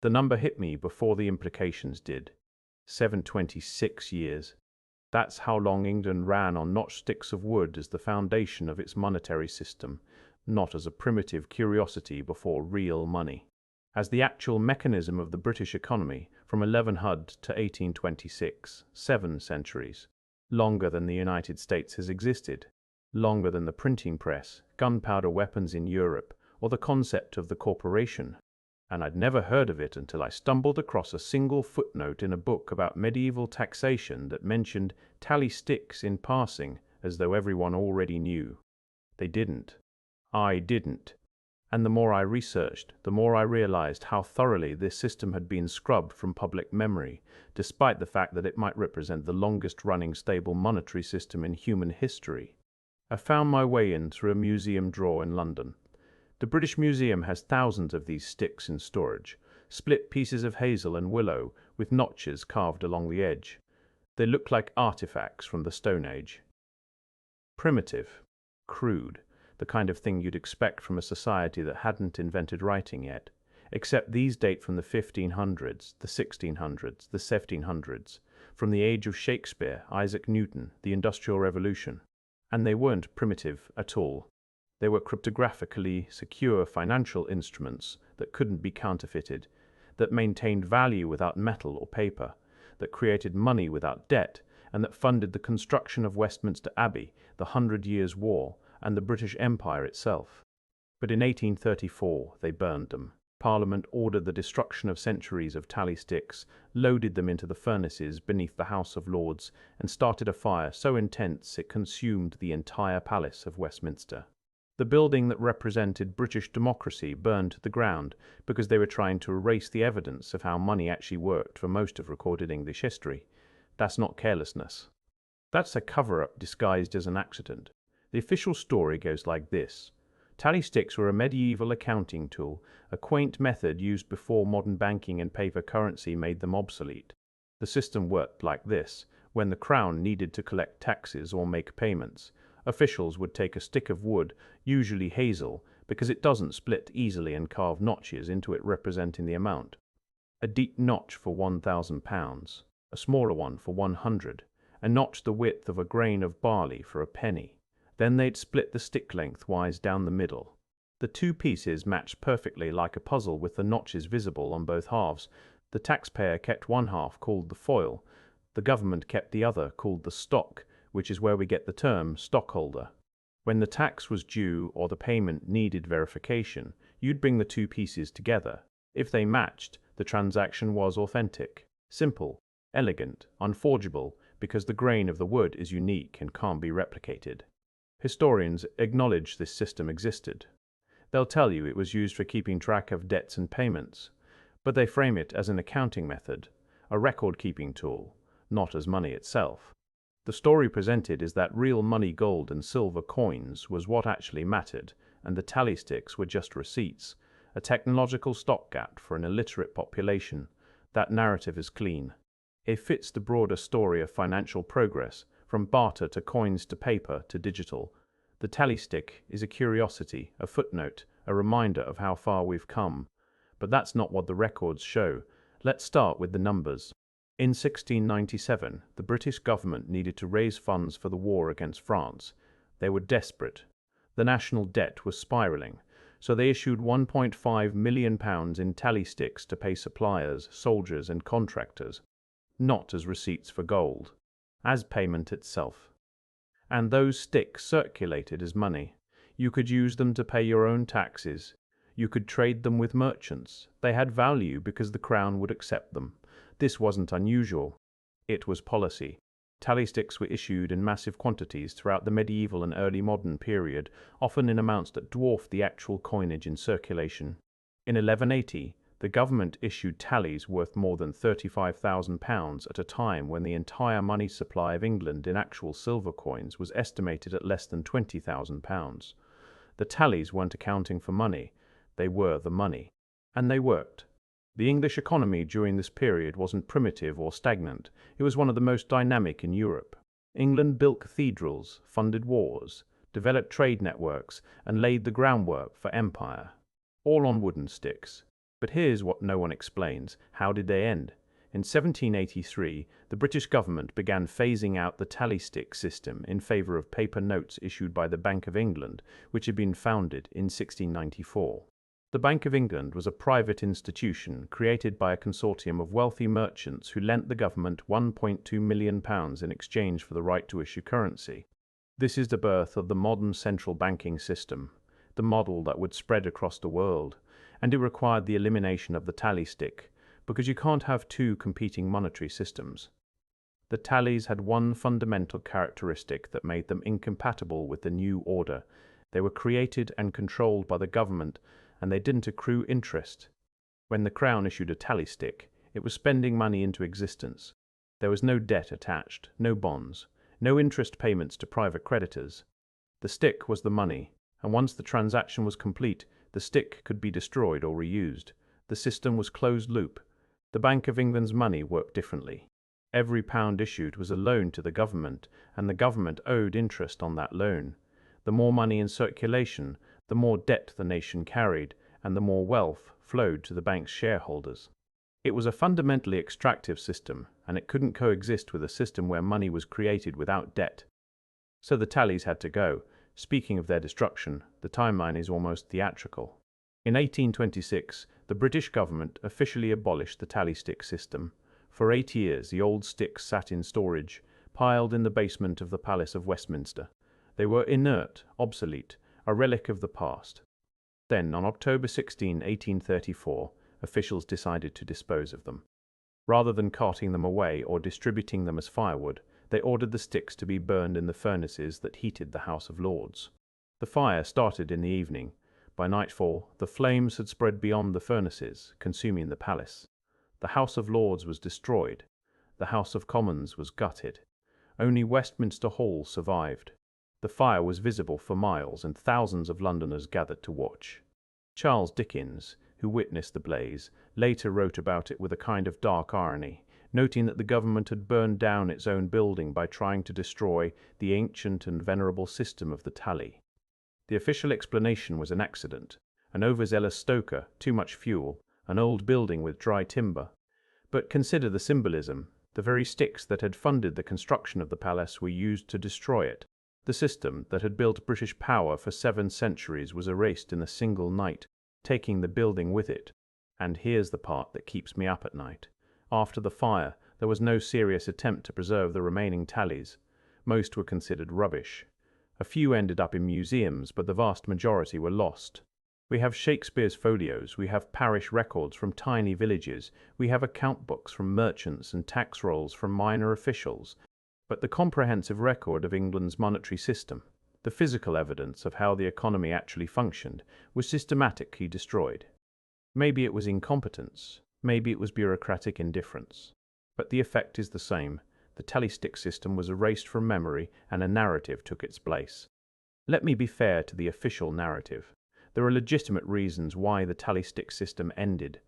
The number hit me before the implications did. 726 years. That's how long England ran on notched sticks of wood as the foundation of its monetary system, not as a primitive curiosity before real money. As the actual mechanism of the British economy from 1100 to 1826, 7 centuries. Longer than the United States has existed. Longer than the printing press, gunpowder weapons in Europe, or the concept of the corporation. And I'd never heard of it until I stumbled across a single footnote in a book about medieval taxation that mentioned tally sticks in passing, as though everyone already knew. They didn't. I didn't. And the more I researched, the more I realized how thoroughly this system had been scrubbed from public memory, despite the fact that it might represent the longest-running stable monetary system in human history. I found my way in through a museum drawer in London. The British Museum has thousands of these sticks in storage, split pieces of hazel and willow with notches carved along the edge. They look like artifacts from the Stone Age. Primitive, crude, the kind of thing you'd expect from a society that hadn't invented writing yet, except these date from the 1500s, the 1600s, the 1700s, from the age of Shakespeare, Isaac Newton, the Industrial Revolution. And they weren't primitive at all. They were cryptographically secure financial instruments that couldn't be counterfeited, that maintained value without metal or paper, that created money without debt, and that funded the construction of Westminster Abbey, the 100 Years' War, and the British Empire itself. But in 1834 they burned them. Parliament ordered the destruction of centuries of tally sticks, loaded them into the furnaces beneath the House of Lords, and started a fire so intense it consumed the entire palace of Westminster. The building that represented British democracy burned to the ground because they were trying to erase the evidence of how money actually worked for most of recorded English history. That's not carelessness. That's a cover-up disguised as an accident. The official story goes like this. Tally sticks were a medieval accounting tool, a quaint method used before modern banking and paper currency made them obsolete. The system worked like this. When the Crown needed to collect taxes or make payments, officials would take a stick of wood, usually hazel, because it doesn't split easily, and carve notches into it representing the amount. A deep notch for £1,000, a smaller one for 100, a notch the width of a grain of barley for a penny. Then they'd split the stick lengthwise down the middle. The two pieces matched perfectly like a puzzle with the notches visible on both halves. The taxpayer kept one half, called the foil. The government kept the other, called the stock, which is where we get the term stockholder. When the tax was due or the payment needed verification, you'd bring the two pieces together. If they matched, the transaction was authentic, simple, elegant, unforgeable, because the grain of the wood is unique and can't be replicated. Historians acknowledge this system existed. They'll tell you it was used for keeping track of debts and payments, but they frame it as an accounting method, a record-keeping tool, not as money itself. The story presented is that real money, gold and silver coins, was what actually mattered, and the tally sticks were just receipts, a technological stopgap for an illiterate population. That narrative is clean. It fits the broader story of financial progress, from barter to coins to paper to digital. The tally stick is a curiosity, a footnote, a reminder of how far we've come. But that's not what the records show. Let's start with the numbers. In 1697, the British government needed to raise funds for the war against France. They were desperate. The national debt was spiraling, so they issued £1.5 million in tally sticks to pay suppliers, soldiers and contractors, not as receipts for gold, as payment itself. And those sticks circulated as money. You could use them to pay your own taxes. You could trade them with merchants. They had value because the Crown would accept them. This wasn't unusual. It was policy. Tally sticks were issued in massive quantities throughout the medieval and early modern period, often in amounts that dwarfed the actual coinage in circulation. In 1180, the government issued tallies worth more than £35,000 at a time when the entire money supply of England in actual silver coins was estimated at less than £20,000. The tallies weren't accounting for money. They were the money. And they worked. The English economy during this period wasn't primitive or stagnant. It was one of the most dynamic in Europe. England built cathedrals, funded wars, developed trade networks, and laid the groundwork for empire. All on wooden sticks. But here's what no one explains. How did they end? In 1783, the British government began phasing out the tally stick system in favour of paper notes issued by the Bank of England, which had been founded in 1694. The Bank of England was a private institution created by a consortium of wealthy merchants who lent the government £1.2 million in exchange for the right to issue currency. This is the birth of the modern central banking system, the model that would spread across the world, and it required the elimination of the tally stick, because you can't have two competing monetary systems. The tallies had one fundamental characteristic that made them incompatible with the new order. They were created and controlled by the government, and they didn't accrue interest. When the Crown issued a tally stick, it was spending money into existence. There was no debt attached, no bonds, no interest payments to private creditors. The stick was the money, and once the transaction was complete, the stick could be destroyed or reused. The system was closed loop. The Bank of England's money worked differently. Every pound issued was a loan to the government, and the government owed interest on that loan. The more money in circulation, the more debt the nation carried, and the more wealth flowed to the bank's shareholders. It was a fundamentally extractive system, and it couldn't coexist with a system where money was created without debt. So the tallies had to go. Speaking of their destruction, the timeline is almost theatrical. In 1826, the British government officially abolished the tally stick system. For 8 years, the old sticks sat in storage, piled in the basement of the Palace of Westminster. They were inert, obsolete, a relic of the past. Then, on October 16, 1834, officials decided to dispose of them. Rather than carting them away or distributing them as firewood, they ordered the sticks to be burned in the furnaces that heated the House of Lords. The fire started in the evening. By nightfall, the flames had spread beyond the furnaces, consuming the palace. The House of Lords was destroyed. The House of Commons was gutted. Only Westminster Hall survived. The fire was visible for miles, and thousands of Londoners gathered to watch. Charles Dickens, who witnessed the blaze, later wrote about it with a kind of dark irony, noting that the government had burned down its own building by trying to destroy the ancient and venerable system of the tally. The official explanation was an accident, an overzealous stoker, too much fuel, an old building with dry timber. But consider the symbolism. The very sticks that had funded the construction of the palace were used to destroy it. The system that had built British power for 7 centuries was erased in a single night, taking the building with it. And here's the part that keeps me up at night. After the fire, there was no serious attempt to preserve the remaining tallies. Most were considered rubbish. A few ended up in museums, but the vast majority were lost. We have Shakespeare's folios, we have parish records from tiny villages, we have account books from merchants and tax rolls from minor officials. But the comprehensive record of England's monetary system, the physical evidence of how the economy actually functioned, was systematically destroyed. Maybe it was incompetence, maybe it was bureaucratic indifference. But the effect is the same. The tally stick system was erased from memory, and a narrative took its place. Let me be fair to the official narrative. There are legitimate reasons why the tally stick system ended.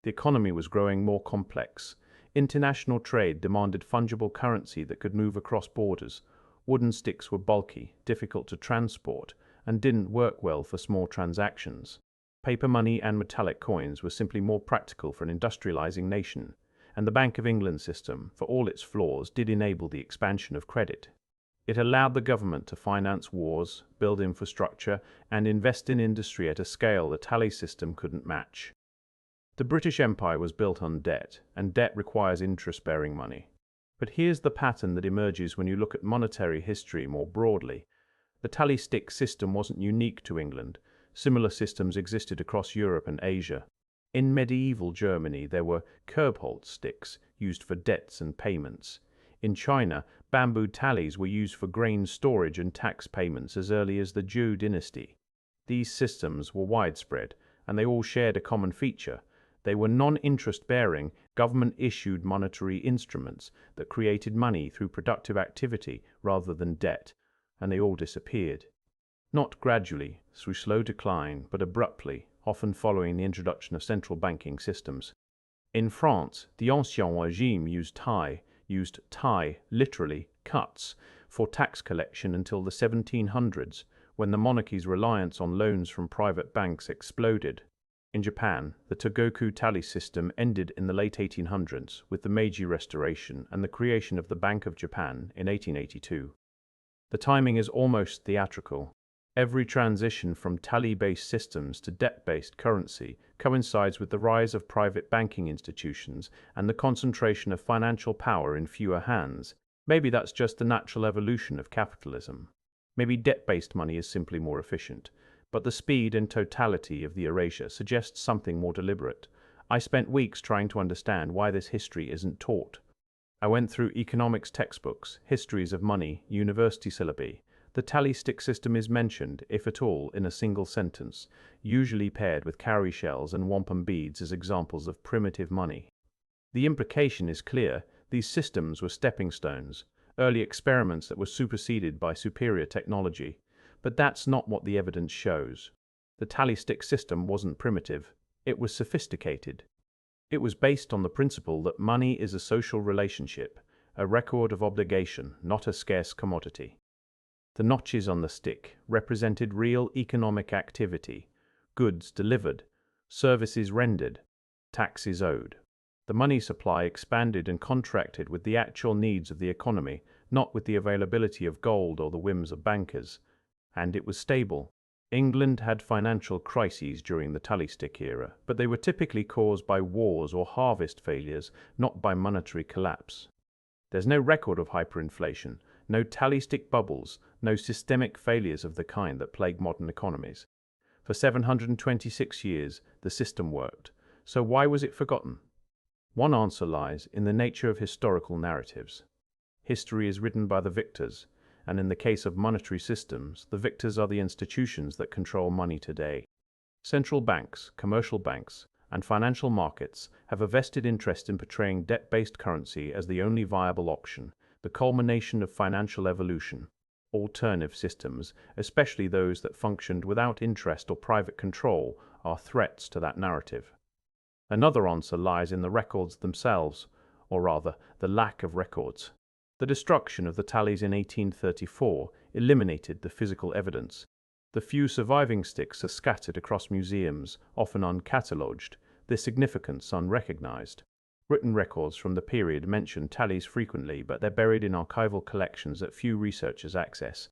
The economy was growing more complex. International trade demanded fungible currency that could move across borders. Wooden sticks were bulky, difficult to transport, and didn't work well for small transactions. Paper money and metallic coins were simply more practical for an industrializing nation, and the Bank of England system, for all its flaws, did enable the expansion of credit. It allowed the government to finance wars, build infrastructure, and invest in industry at a scale the tally system couldn't match. The British Empire was built on debt, and debt requires interest-bearing money. But here's the pattern that emerges when you look at monetary history more broadly. The tally stick system wasn't unique to England. Similar systems existed across Europe and Asia. In medieval Germany, there were Kerbholz sticks used for debts and payments. In China, bamboo tallies were used for grain storage and tax payments as early as the Zhou dynasty. These systems were widespread, and they all shared a common feature. They were non-interest-bearing, government-issued monetary instruments that created money through productive activity rather than debt, and they all disappeared. Not gradually, through slow decline, but abruptly, often following the introduction of central banking systems. In France, the Ancien Régime used taille, literally cuts, for tax collection until the 1700s, when the monarchy's reliance on loans from private banks exploded. In Japan, the Togoku tally system ended in the late 1800s with the Meiji Restoration and the creation of the Bank of Japan in 1882. The timing is almost theatrical. Every transition from tally-based systems to debt-based currency coincides with the rise of private banking institutions and the concentration of financial power in fewer hands. Maybe that's just the natural evolution of capitalism. Maybe debt-based money is simply more efficient. But the speed and totality of the erasure suggests something more deliberate. I spent weeks trying to understand why this history isn't taught. I went through economics textbooks, histories of money, university syllabi. The tally stick system is mentioned, if at all, in a single sentence, usually paired with cowrie shells and wampum beads as examples of primitive money. The implication is clear: these systems were stepping stones, early experiments that were superseded by superior technology. But that's not what the evidence shows. The tally stick system wasn't primitive, it was sophisticated. It was based on the principle that money is a social relationship, a record of obligation, not a scarce commodity. The notches on the stick represented real economic activity: goods delivered, services rendered, taxes owed. The money supply expanded and contracted with the actual needs of the economy, not with the availability of gold or the whims of bankers. And it was stable. England had financial crises during the tally stick era, but they were typically caused by wars or harvest failures, not by monetary collapse. There's no record of hyperinflation, no tally stick bubbles, no systemic failures of the kind that plague modern economies. For 726 years, the system worked. So why was it forgotten? One answer lies in the nature of historical narratives. History is written by the victors, and in the case of monetary systems, the victors are the institutions that control money today. Central banks, commercial banks, and financial markets have a vested interest in portraying debt-based currency as the only viable option, the culmination of financial evolution. Alternative systems, especially those that functioned without interest or private control, are threats to that narrative. Another answer lies in the records themselves, or rather, the lack of records. The destruction of the tallies in 1834 eliminated the physical evidence. The few surviving sticks are scattered across museums, often uncatalogued, their significance unrecognized. Written records from the period mention tallies frequently, but they're buried in archival collections that few researchers access.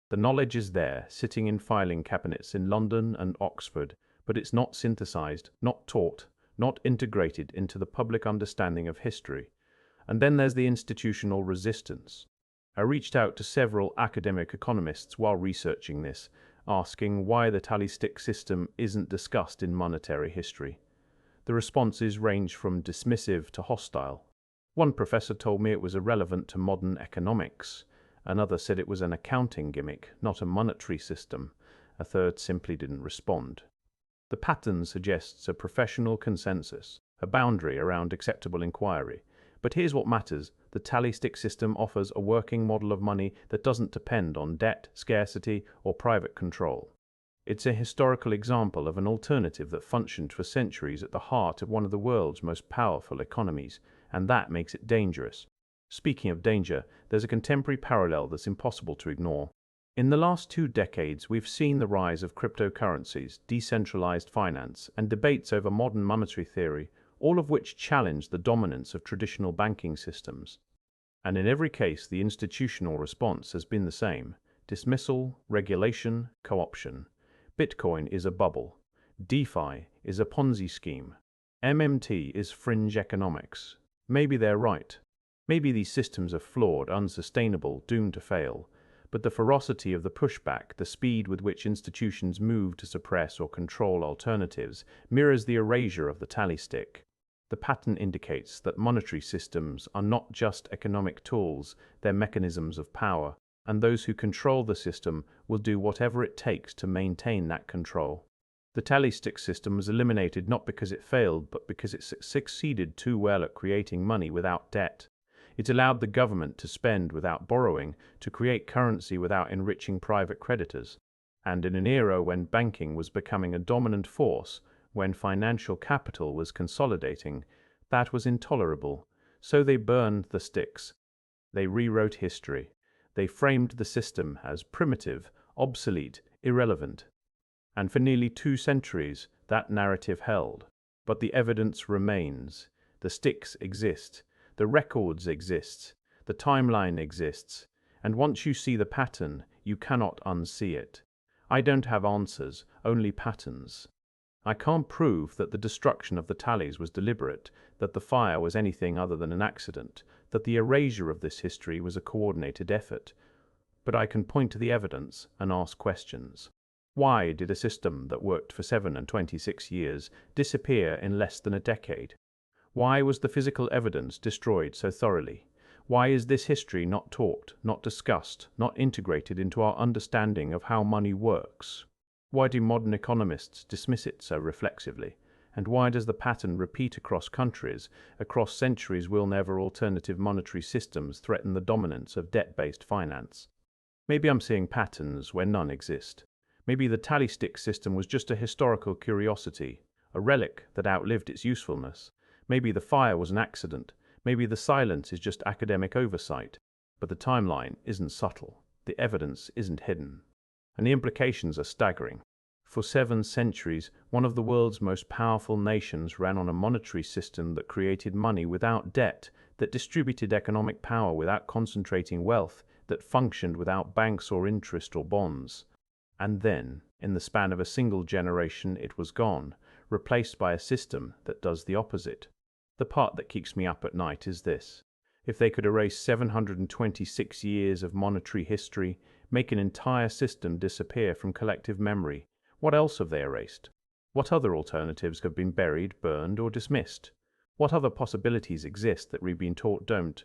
The knowledge is there, sitting in filing cabinets in London and Oxford, but it's not synthesized, not taught, not integrated into the public understanding of history. And then there's the institutional resistance. I reached out to several academic economists while researching this, asking why the tally stick system isn't discussed in monetary history. The responses range from dismissive to hostile. One professor told me it was irrelevant to modern economics. Another said it was an accounting gimmick, not a monetary system. A third simply didn't respond. The pattern suggests a professional consensus, a boundary around acceptable inquiry. But here's what matters: the tally stick system offers a working model of money that doesn't depend on debt, scarcity, or private control. It's a historical example of an alternative that functioned for centuries at the heart of one of the world's most powerful economies, and that makes it dangerous. Speaking of danger, there's a contemporary parallel that's impossible to ignore. In the last 2 decades, we've seen the rise of cryptocurrencies, decentralized finance, and debates over modern monetary theory, all of which challenge the dominance of traditional banking systems. And in every case, the institutional response has been the same: dismissal, regulation, co-option. Bitcoin is a bubble. DeFi is a Ponzi scheme. MMT is fringe economics. Maybe they're right. Maybe these systems are flawed, unsustainable, doomed to fail. But the ferocity of the pushback, the speed with which institutions move to suppress or control alternatives, mirrors the erasure of the tally stick. The pattern indicates that monetary systems are not just economic tools, they're mechanisms of power, and those who control the system will do whatever it takes to maintain that control. The tally stick system was eliminated not because it failed, but because it succeeded too well at creating money without debt. It allowed the government to spend without borrowing, to create currency without enriching private creditors. And in an era when banking was becoming a dominant force, when financial capital was consolidating, that was intolerable. So they burned the sticks. They rewrote history. They framed the system as primitive, obsolete, irrelevant. And for nearly 2 centuries, that narrative held. But the evidence remains. The sticks exist. The records exist. The timeline exists. And once you see the pattern, you cannot unsee it. I don't have answers, only patterns. I can't prove that the destruction of the tallies was deliberate, that the fire was anything other than an accident, that the erasure of this history was a coordinated effort. But I can point to the evidence and ask questions. Why did a system that worked for 26 years disappear in less than a decade? Why was the physical evidence destroyed so thoroughly? Why is this history not taught, not discussed, not integrated into our understanding of how money works? Why do modern economists dismiss it so reflexively? And why does the pattern repeat across countries? Across centuries will never alternative monetary systems threaten the dominance of debt-based finance? Maybe I'm seeing patterns where none exist. Maybe the tally stick system was just a historical curiosity, a relic that outlived its usefulness. Maybe the fire was an accident. Maybe the silence is just academic oversight. But the timeline isn't subtle. The evidence isn't hidden. And the implications are staggering. For 7 centuries, one of the world's most powerful nations ran on a monetary system that created money without debt, that distributed economic power without concentrating wealth, that functioned without banks or interest or bonds. And then, in the span of a single generation, it was gone, replaced by a system that does the opposite. The part that keeps me up at night is this. If they could erase 726 years of monetary history, make an entire system disappear from collective memory, what else have they erased? What other alternatives have been buried, burned, or dismissed? What other possibilities exist that we've been taught don't?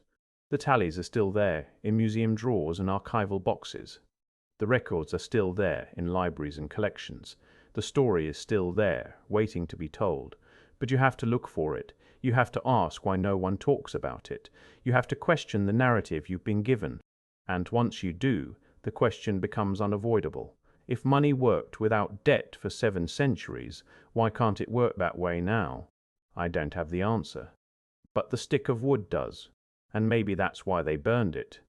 The tallies are still there, in museum drawers and archival boxes. The records are still there, in libraries and collections. The story is still there, waiting to be told. But you have to look for it. You have to ask why no one talks about it. You have to question the narrative you've been given. And once you do, the question becomes unavoidable. If money worked without debt for 7 centuries, why can't it work that way now? I don't have the answer. But the stick of wood does. And maybe that's why they burned it.